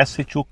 SHO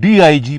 DIG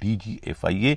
DG FIA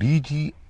DG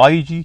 IG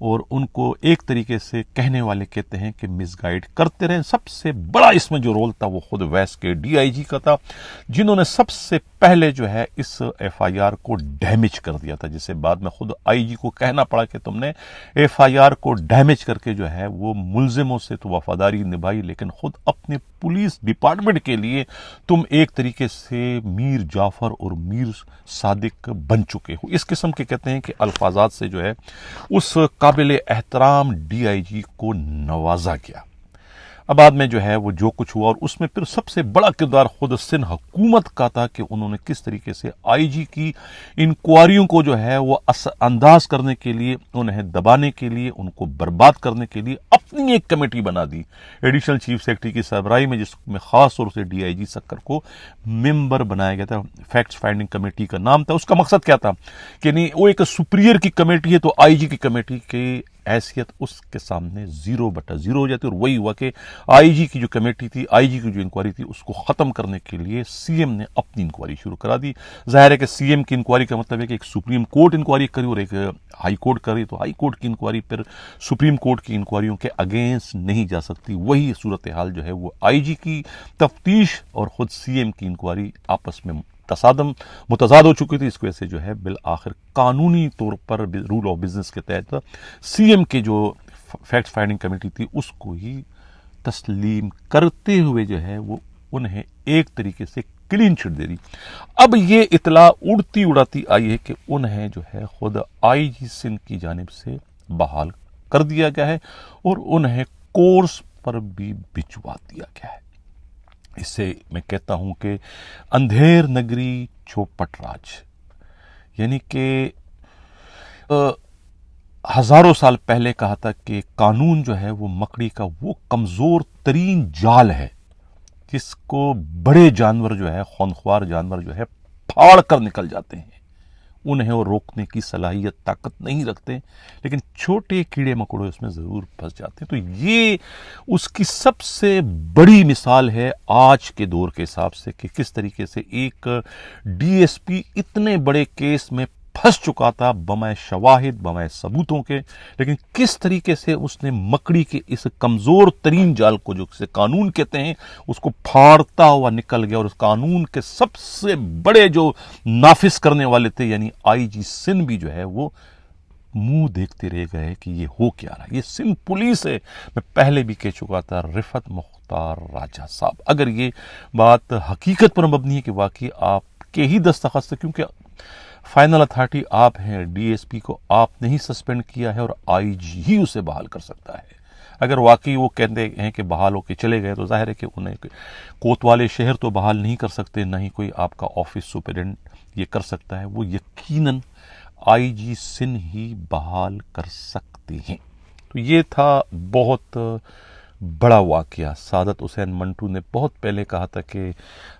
اور ان کو ایک طریقے سے کہنے والے کہتے ہیں کہ مس گائیڈ کرتے رہے. سب سے بڑا اس میں جو رول تھا وہ خود ویس کے ڈی آئی جی کا تھا، جنہوں نے سب سے پہلے جو ہے اس ایف آئی آر کو ڈیمیج کر دیا تھا، جسے بعد میں خود آئی جی کو کہنا پڑا کہ تم نے ایف آئی آر کو ڈیمیج کر کے جو ہے وہ ملزموں سے تو وفاداری نبھائی، لیکن خود اپنے پولیس ڈپارٹمنٹ کے لیے تم ایک طریقے سے میر جعفر اور میر صادق بن چکے ہو. اس قسم کے کہتے ہیں کہ الفاظات سے جو ہے اس قابل احترام ڈی آئی جی کو نوازا گیا. اب بعد میں جو ہے وہ جو کچھ ہوا، اور اس میں پھر سب سے بڑا کردار خود سندھ حکومت کا تھا کہ انہوں نے کس طریقے سے آئی جی کی انکوائریوں کو جو ہے وہ انداز کرنے کے لیے، انہیں دبانے کے لیے، ان کو برباد کرنے کے لیے اپنی ایک کمیٹی بنا دی ایڈیشنل چیف سیکرٹری کی سربراہی میں، جس میں خاص طور سے ڈی آئی جی سکر کو ممبر بنایا گیا تھا. فیکٹس فائنڈنگ کمیٹی کا نام تھا. اس کا مقصد کیا تھا کہ نہیں، وہ ایک سپیریئر کی کمیٹی ہے تو آئی جی کی کمیٹی کی حیثیت اس کے سامنے 0/0 ہو جاتی. اور وہی ہوا کہ آئی جی کی جو کمیٹی تھی، آئی جی کی جو انکوائری تھی، اس کو ختم کرنے کے لیے سی ایم نے اپنی انکوائری شروع کرا دی. ظاہر ہے کہ سی ایم کی انکوائری کا مطلب ہے کہ ایک سپریم کورٹ انکوائری کری اور ایک ہائی کورٹ کری، تو ہائی کورٹ کی انکوائری پھر سپریم کورٹ کی انکوائریوں کے اگینسٹ نہیں جا سکتی. وہی صورتحال جو ہے وہ آئی جی کی تفتیش اور خود سی ایم کی انکوائری آپس میں متضاد ہو چکی تھی. اس کی وجہ سے جو ہے بالآخر قانونی طور پر رول آف بزنس کے تحت سی ایم کے جو فیکٹ فائنڈنگ کمیٹی تھی اس کو ہی تسلیم کرتے ہوئے جو ہے وہ انہیں ایک طریقے سے کلین چٹ دے دی. اب یہ اطلاع اڑتی اڑاتی آئی ہے کہ انہیں جو ہے خود آئی جی سندھ کی جانب سے بحال کر دیا گیا ہے اور انہیں کورس پر بھی بھجوا دیا گیا ہے. اس سے میں کہتا ہوں کہ اندھیر نگری چوپٹ راج، یعنی کہ ہزاروں سال پہلے کہا تھا کہ قانون جو ہے وہ مکڑی کا وہ کمزور ترین جال ہے جس کو بڑے جانور جو ہے، خونخوار جانور جو ہے، پھاڑ کر نکل جاتے ہیں. انہیں وہ روکنے کی صلاحیت طاقت نہیں رکھتے، لیکن چھوٹے کیڑے مکوڑے اس میں ضرور پھنس جاتے ہیں. تو یہ اس کی سب سے بڑی مثال ہے آج کے دور کے حساب سے کہ کس طریقے سے ایک ڈی ایس پی اتنے بڑے کیس میں پھنس چکا تھا بمائے شواہد، بمائے ثبوتوں کے، لیکن کس طریقے سے اس نے مکڑی کے اس کمزور ترین جال کو، جو اسے قانون کہتے ہیں، اس کو پھاڑتا ہوا نکل گیا. اور اس قانون کے سب سے بڑے جو نافذ کرنے والے تھے یعنی آئی جی سندھ بھی جو ہے وہ منہ دیکھتے رہ گئے کہ یہ ہو کیا رہا. یہ سندھ پولیس ہے. میں پہلے بھی کہہ چکا تھا، رفعت مختار راجہ صاحب، اگر یہ بات حقیقت پر مبنی ہے کہ واقعی آپ کے ہی دستخط سے، کیونکہ فائنل اتھارٹی آپ ہیں، ڈی ایس پی کو آپ نے ہی سسپینڈ کیا ہے اور آئی جی ہی اسے بحال کر سکتا ہے. اگر واقعی وہ کہتے ہیں کہ بحال ہو کے چلے گئے تو ظاہر ہے کہ انہیں کوتوالے شہر تو بحال نہیں کر سکتے، نہ ہی کوئی آپ کا آفس سپرنٹینڈنٹ یہ کر سکتا ہے. وہ یقیناً آئی جی سندھ ہی بحال کر سکتے ہیں. تو یہ تھا بہت بڑا واقعہ. سعادت حسین منٹو نے بہت پہلے کہا تھا کہ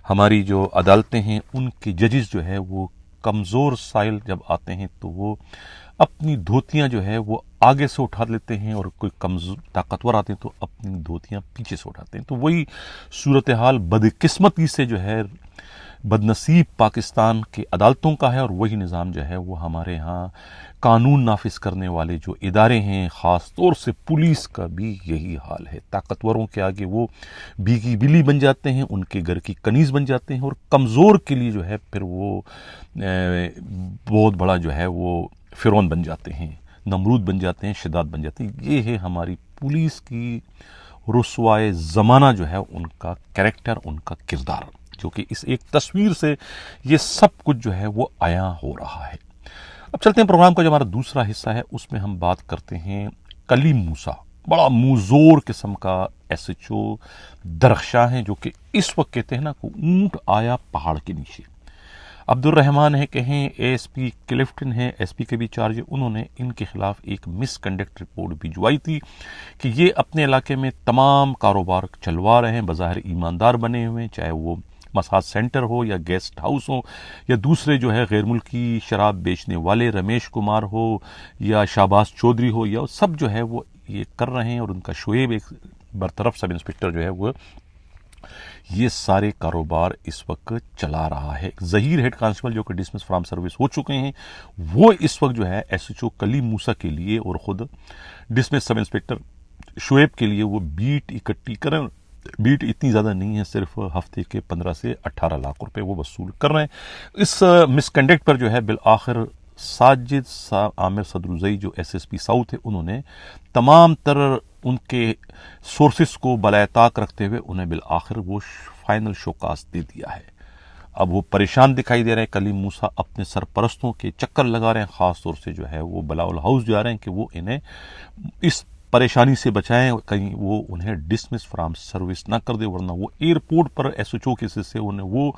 ہماری جو عدالتیں ہیں ان کے ججز جو ہے وہ کمزور سائل جب آتے ہیں تو وہ اپنی دھوتیاں جو ہے وہ آگے سے اٹھا لیتے ہیں، اور کوئی کمزور طاقتور آتے ہیں تو اپنی دھوتیاں پیچھے سے اٹھاتے ہیں. تو وہی صورتحال بدقسمتی سے جو ہے بدنصیب پاکستان کے عدالتوں کا ہے، اور وہی نظام جو ہے وہ ہمارے ہاں قانون نافذ کرنے والے جو ادارے ہیں، خاص طور سے پولیس کا بھی یہی حال ہے. طاقتوروں کے آگے وہ بیگی بلی بن جاتے ہیں، ان کے گھر کی کنیز بن جاتے ہیں، اور کمزور کے لیے جو ہے پھر وہ بہت بڑا جو ہے وہ فرعون بن جاتے ہیں، نمرود بن جاتے ہیں، شداد بن جاتے ہیں. یہ ہے ہماری پولیس کی رسوائے زمانہ جو ہے، ان کا کریکٹر، ان کا کردار، جو کہ اس ایک تصویر سے یہ سب کچھ جو ہے وہ عیاں ہو رہا ہے. اب چلتے ہیں پروگرام کا جو ہمارا دوسرا حصہ ہے، اس میں ہم بات کرتے ہیں کلیم موسیٰ، بڑا موزور قسم کا ایس ایچ او درخشاں ہیں، جو کہ اس وقت کہتے ہیں نا کہ اونٹ آیا پہاڑ کے نیچے. عبد الرحمان ہے کہیں، اے ایس پی کلفٹن ہے، ایس پی کے بھی چارج، انہوں نے ان کے خلاف ایک مس کنڈکٹ رپورٹ بھجوائی تھی کہ یہ اپنے علاقے میں تمام کاروبار چلوا رہے ہیں، بظاہر ایماندار بنے ہوئے ہیں، چاہے وہ مساج سینٹر ہو یا گیسٹ ہاؤس ہو یا دوسرے جو ہے غیر ملکی شراب بیچنے والے رمیش کمار ہو یا شہباز چودھری ہو، یا سب جو ہے وہ یہ کر رہے ہیں. اور ان کا شعیب ایک برطرف سب انسپکٹر جو ہے وہ یہ سارے کاروبار اس وقت چلا رہا ہے. ظہیر ہیڈ کانسٹیبل جو کہ ڈسمس فرام سروس ہو چکے ہیں، وہ اس وقت جو ہے ایس ایچ او کلیم موسیٰ کے لیے اور خود ڈسمس سب انسپیکٹر شعیب کے لیے وہ بیٹ اکٹھی کریں. بیٹ اتنی زیادہ نہیں ہے، صرف ہفتے کے 15 سے 18 لاکھ روپے وہ وصول کر رہے ہیں. اس مس کنڈکٹ پر جو ہے بالآخر ساجد عامر صدروزئی جو ایس ایس پی ساؤتھ ہے، انہوں نے تمام تر ان کے سورسز کو بالائے طاق رکھتے ہوئے انہیں بالآخر وہ فائنل شوکاز دے دیا ہے. اب وہ پریشان دکھائی دے رہے ہیں. کلیم موسیٰ اپنے سرپرستوں کے چکر لگا رہے ہیں، خاص طور سے جو ہے وہ بلاول ہاؤس جا رہے ہیں کہ وہ انہیں اس پریشانی سے بچائیں، کہیں وہ انہیں ڈسمس فرام سروس نہ کر دے، ورنہ وہ ایئرپورٹ پر ایس ایچ او کے سے انہیں وہ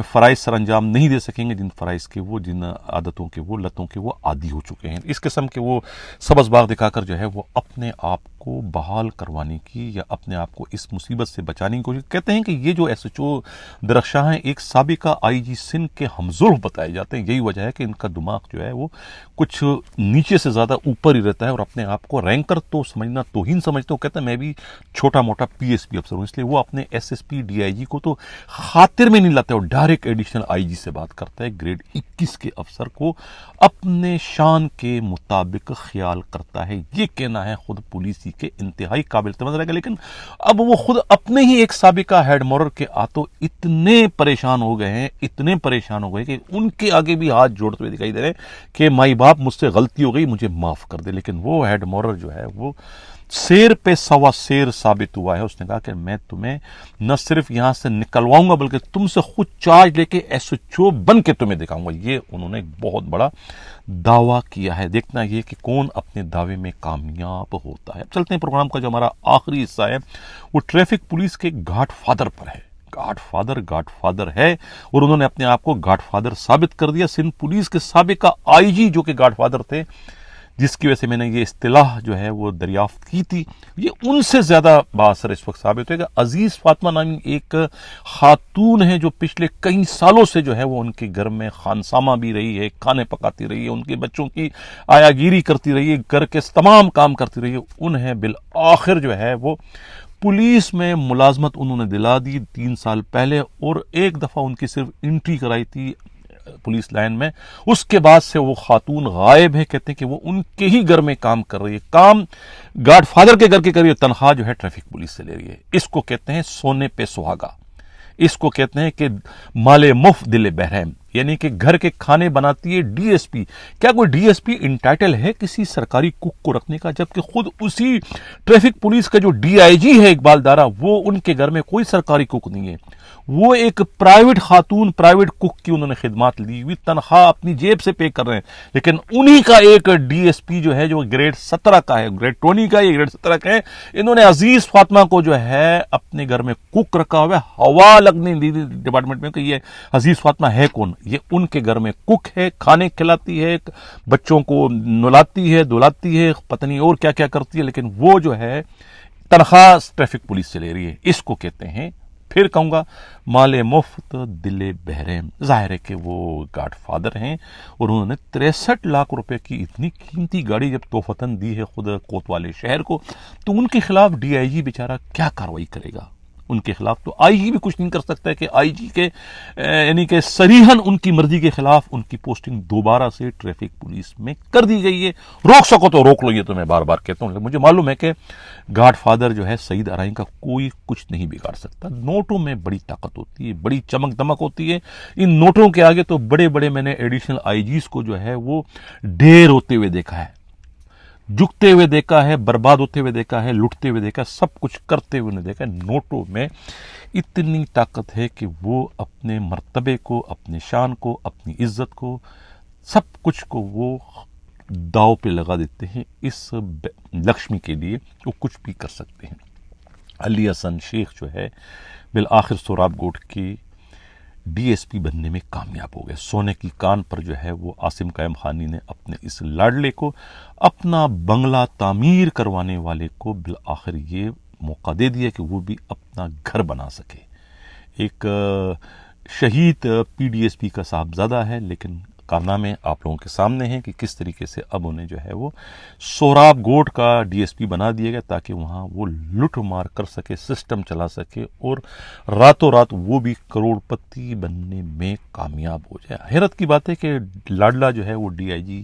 فرائض سر انجام نہیں دے سکیں گے جن فرائض کے وہ، جن عادتوں کے وہ، لتوں کے وہ عادی ہو چکے ہیں. اس قسم کے وہ سبز باغ دکھا کر جو ہے وہ اپنے آپ کو بحال کروانے کی یا اپنے آپ کو اس مصیبت سے بچانے کی کوشش کہتے ہیں کہ یہ جو ایس ایچ او درخشاں ہیں ایک سابقہ آئی جی سندھ کے ہمزرو بتائے جاتے ہیں. یہی وجہ ہے کہ ان کا دماغ جو ہے وہ کچھ نیچے سے زیادہ اوپر ہی رہتا ہے اور اپنے آپ کو رینکر تو سمجھنا توہین سمجھتے ہوں. کہتے ہیں میں بھی چھوٹا موٹا پی ایس پی افسر ہوں، اس لیے وہ اپنے S S P D I G کو تو خاطر میں نہیں لاتے اور ڈائریکٹ ایڈیشنل آئی جی سے بات کرتا ہے. گریڈ 21 کے افسر کو اپنے شان کے مطابق خیال کرتا ہے. یہ کہنا ہے خود پولیسی کے انتہائی قابل اعتماد رہے گا. لیکن اب وہ خود اپنے ہی ایک سابقہ ہیڈ مورر کے آتوں اتنے پریشان ہو گئے ہیں، اتنے پریشان ہو گئے کہ ان کے آگے بھی ہاتھ جوڑتے ہوئے دکھائی دے رہے ہیں کہ مائی باپ مجھ سے غلطی ہو گئی، مجھے معاف کر دے. لیکن وہ ہیڈ مورر جو ہے وہ شیر پہ سوا شیر ثابت ہوا ہے. اس نے کہا کہ میں تمہیں نہ صرف یہاں سے نکلواؤں گا بلکہ تم سے خود چارج لے کے ایس ایچ او بن کے تمہیں دکھاؤں گا. یہ انہوں نے ایک بہت بڑا دعویٰ کیا ہے. دیکھنا یہ کہ کون اپنے دعوے میں کامیاب ہوتا ہے. چلتے ہیں پروگرام کا جو ہمارا آخری حصہ ہے وہ ٹریفک پولیس کے گاڈ فادر پر ہے. گاڈ فادر ہے اور انہوں نے اپنے آپ کو گاڈ فادر ثابت کر دیا. سندھ پولیس کے سابقہ آئی جی جو کہ گاڈ فادر تھے، جس کی وجہ سے میں نے یہ اصطلاح جو ہے وہ دریافت کی تھی، یہ ان سے زیادہ باثر اس وقت ثابت ہوئے گا. عزیز فاطمہ نامی ایک خاتون ہے جو پچھلے کئی سالوں سے جو ہے وہ ان کے گھر میں خانسامہ بھی رہی ہے، کھانے پکاتی رہی ہے، ان کے بچوں کی آیا گیری کرتی رہی ہے، گھر کے تمام کام کرتی رہی ہے. انہیں بالآخر جو ہے وہ پولیس میں ملازمت انہوں نے دلا دی 3 سال پہلے، اور ایک دفعہ ان کی صرف انٹری کرائی تھی پولیس لائن میں. اس کے بعد سے وہ خاتون غائب ہے. کہتے ہیں کہ وہ ان کے ہی گھر میں کام کر رہی ہے، کام گاڈ فادر کے گھر کے کر رہی ہے، تنخواہ جو ہے ٹریفک پولیس سے لے رہی ہے. اس کو کہتے ہیں سونے پہ سہاگا. اس کو کہتے ہیں کہ مال مفت دل بہرحم، یعنی کہ گھر کے کھانے بناتی ہے ڈی ایس پی. کیا کوئی ڈی ایس پی انٹائٹل ہے کسی سرکاری کک کو رکھنے کا؟ جبکہ خود اسی ٹریفک پولیس کا جو ڈی آئی جی ہے اقبال دارا، وہ ان کے گھر میں کوئی سرکاری کک نہیں ہے. وہ ایک پرائیویٹ خاتون، پرائیویٹ کک کی انہوں نے خدمات لی ہوئی، تنخواہ اپنی جیب سے پے کر رہے ہیں. لیکن انہی کا ایک ڈی ایس پی جو ہے جو گریڈ 17 کا ہے، گریڈ 20 کا ہے، گریڈ 17 کا ہے، انہوں نے عزیز فاطمہ کو جو ہے اپنے گھر میں کک رکھا ہوا ہے. ہوا لگنے دی ڈپارٹمنٹ میں کہ یہ عزیز فاطمہ ہے کون؟ یہ ان کے گھر میں کک ہے، کھانے کھلاتی ہے، بچوں کو نلاتی ہے، دلاتی ہے، پتہ نہیں اور کیا کیا کرتی ہے. لیکن وہ جو ہے تنخواہ ٹریفک پولیس سے لے رہی ہے. اس کو کہتے ہیں، پھر کہوں گا، مال مفت دل بہرحم. ظاہر ہے کہ وہ گاڈ فادر ہیں اور انہوں نے 63 لاکھ روپے کی اتنی قیمتی گاڑی جب توفتاً دی ہے خود کوتوالے شہر کو، تو ان کے خلاف ڈی آئی جی بیچارہ کیا کارروائی کرے گا؟ ان کے خلاف تو آئی جی بھی کچھ نہیں کر سکتا ہے کہ آئی جی کے یعنی کہ صریحاً ان کی مرضی کے خلاف ان کی پوسٹنگ دوبارہ سے ٹریفک پولیس میں کر دی گئی ہے. روک سکو تو روک لو، یہ تو میں بار بار کہتا ہوں. مجھے معلوم ہے کہ گاڈ فادر جو ہے سعید ارائیں کا کوئی کچھ نہیں بگاڑ سکتا. نوٹوں میں بڑی طاقت ہوتی ہے، بڑی چمک دمک ہوتی ہے. ان نوٹوں کے آگے تو بڑے بڑے میں نے ایڈیشنل آئی جیز کو جو ہے وہ ڈھیر ہوتے ہوئے دیکھا ہے، جھکتے ہوئے دیکھا ہے، برباد ہوتے ہوئے دیکھا ہے، لٹتے ہوئے دیکھا ہے، سب کچھ کرتے ہوئے دیکھا ہے. نوٹوں میں اتنی طاقت ہے کہ وہ اپنے مرتبے کو، اپنے شان کو، اپنی عزت کو، سب کچھ کو وہ داؤ پہ لگا دیتے ہیں. اس لکشمی کے لیے وہ کچھ بھی کر سکتے ہیں. علی حسن شیخ جو ہے بالآخر سوراب گوٹ کی ڈی ایس پی بننے میں کامیاب ہو گئے. سونے کی کان پر جو ہے وہ عاصم قائم خانی نے اپنے اس لاڈلے کو، اپنا بنگلہ تعمیر کروانے والے کو بالآخر یہ موقع دے دیا کہ وہ بھی اپنا گھر بنا سکے. ایک شہید پی ڈی ایس پی کا صاحبزادہ ہے، لیکن کارنامے آپ لوگوں کے سامنے ہیں کہ کس طریقے سے اب انہیں جو ہے وہ سوراب گوٹ کا ڈی ایس پی بنا دیا گیا تاکہ وہاں وہ لٹ مار کر سکے، سسٹم چلا سکے اور راتوں رات وہ بھی کروڑ پتی بننے میں کامیاب ہو جائے۔ حیرت کی بات ہے کہ لاڈلا جو ہے وہ ڈی آئی جی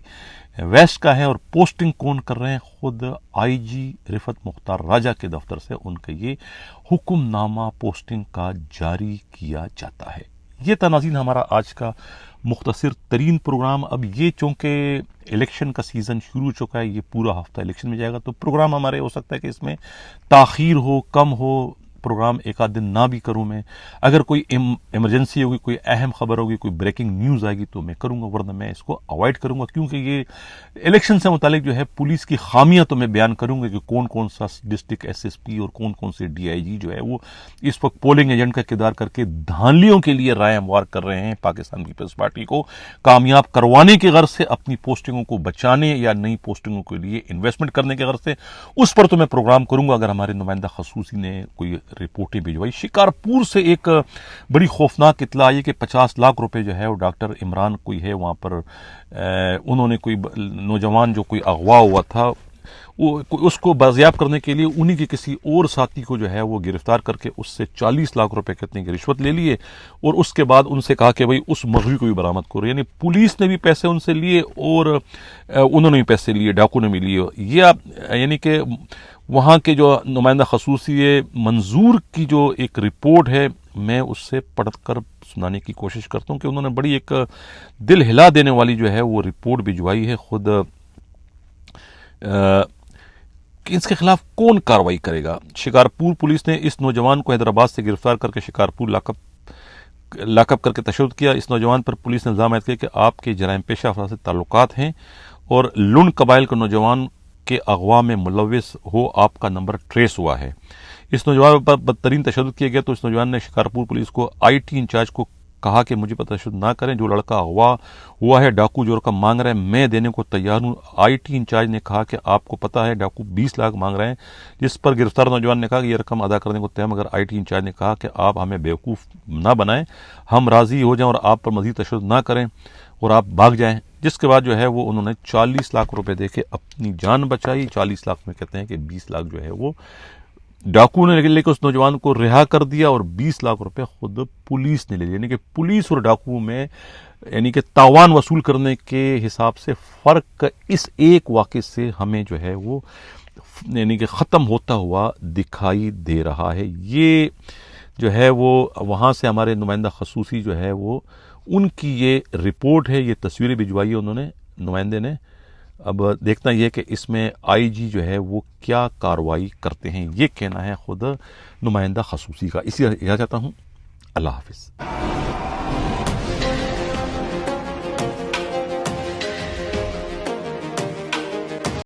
ویسٹ کا ہے اور پوسٹنگ کون کر رہے ہیں؟ خود آئی جی رفعت مختار راجہ کے دفتر سے ان کا یہ حکم نامہ پوسٹنگ کا جاری کیا جاتا ہے۔ یہ تھا ناظرین ہمارا آج کا مختصر ترین پروگرام۔ اب یہ چونکہ الیکشن کا سیزن شروع ہو چکا ہے، یہ پورا ہفتہ الیکشن میں جائے گا، تو پروگرام ہمارے ہو سکتا ہے کہ اس میں تاخیر ہو، کم ہو، پروگرام ایک آدھ دن نہ بھی کروں میں۔ اگر کوئی ایمرجنسی ہوگی، کوئی اہم خبر ہوگی، کوئی بریکنگ نیوز آئے گی تو میں کروں گا، ورنہ میں اس کو اوائڈ کروں گا، کیونکہ یہ الیکشن سے متعلق جو ہے پولیس کی خامیاں تو میں بیان کروں گا کہ کون کون سا ڈسٹرکٹ ایس ایس پی اور کون کون سے ڈی آئی جی جو ہے وہ اس وقت پولنگ ایجنٹ کا کردار کر کے دھاندلیوں کے لیے رائے ہموار کر رہے ہیں پاکستان پیپلز پارٹی کو کامیاب کروانے کی غرض سے، اپنی پوسٹنگوں کو بچانے یا نئی پوسٹنگوں کے لیے انویسٹمنٹ کرنے کی غرض سے۔ اس پر تو میں پروگرام کروں گا۔ اگر ہمارے نمائندہ خصوصی نے کوئی رپورٹیں بھجوائی، شکارپور سے ایک بڑی خوفناک اطلاع آئی کہ 50 لاکھ روپے جو ہے وہ ڈاکٹر عمران کوئی ہے وہاں پر، انہوں نے کوئی نوجوان جو کوئی اغوا ہوا تھا اس کو بازیاب کرنے کے لیے انہی کے کسی اور ساتھی کو جو ہے وہ گرفتار کر کے اس سے 40 لاکھ روپے کتنے کی رشوت لے لیے، اور اس کے بعد ان سے کہا کہ بھئی اس مغوی کو بھی برآمد کرو۔ یعنی پولیس نے بھی پیسے ان سے لیے اور انہوں نے بھی پیسے لیے، ڈاکو نے بھی لیے۔ یہ یعنی کہ وہاں کے جو نمائندہ خصوصی منظور کی جو ایک رپورٹ ہے، میں اس سے پڑھ کر سنانے کی کوشش کرتا ہوں کہ انہوں نے بڑی ایک دل ہلا دینے والی جو ہے وہ رپورٹ بھجوائی ہے خود کہ اس کے خلاف کون کارروائی کرے گا۔ شکارپور پولیس نے اس نوجوان کو حیدرآباد سے گرفتار کر کے شکارپور لاک اپ کر کے تشدد کیا۔ اس نوجوان پر پولیس نے الزام عائد کیا کہ آپ کے جرائم پیشہ افراد سے تعلقات ہیں اور لنڈ قبائل کے نوجوان کے اغوا میں ملوث ہو آپ کا نمبر ٹریس ہوا ہے۔ اس نوجوان پر بدترین تشدد کیا گیا تو اس نوجوان نے شکارپور پولیس کو آئی ٹی انچارج کو کہا کہ مجھے پر تشدد نہ کریں، جو لڑکا اغوا ہوا ہے ڈاکو جو رقم مانگ رہے ہیں میں دینے کو تیار ہوں۔ آئی ٹی انچارج نے کہا کہ آپ کو پتا ہے ڈاکو 20 لاکھ مانگ رہے ہیں، جس پر گرفتار نوجوان نے کہا کہ یہ رقم ادا کرنے کو تیار، مگر آئی ٹی انچارج نے کہا کہ آپ ہمیں بیوقوف نہ بنائیں، ہم راضی ہو جائیں اور آپ پر مزید تشدد نہ کریں اور آپ بھاگ جائیں۔ جس کے بعد جو ہے وہ انہوں نے 40 لاکھ روپے دے کے اپنی جان بچائی۔ 40 لاکھ میں کہتے ہیں کہ 20 لاکھ جو ہے وہ ڈاکو نے لے کے اس نوجوان کو رہا کر دیا اور 20 لاکھ روپے خود پولیس نے لے لیا۔ یعنی کہ پولیس اور ڈاکو میں یعنی کہ تاوان وصول کرنے کے حساب سے فرق اس ایک واقعے سے ہمیں جو ہے وہ یعنی کہ ختم ہوتا ہوا دکھائی دے رہا ہے۔ یہ جو ہے وہ وہاں سے ہمارے نمائندہ خصوصی جو ہے وہ ان کی یہ رپورٹ ہے، یہ تصویریں بھجوائی ہے انہوں نے نمائندے نے۔ اب دیکھنا یہ کہ اس میں آئی جی جو ہے وہ کیا کارروائی کرتے ہیں، یہ کہنا ہے خود نمائندہ خصوصی کا۔ اسی اجازت چاہتا ہوں، اللہ حافظ۔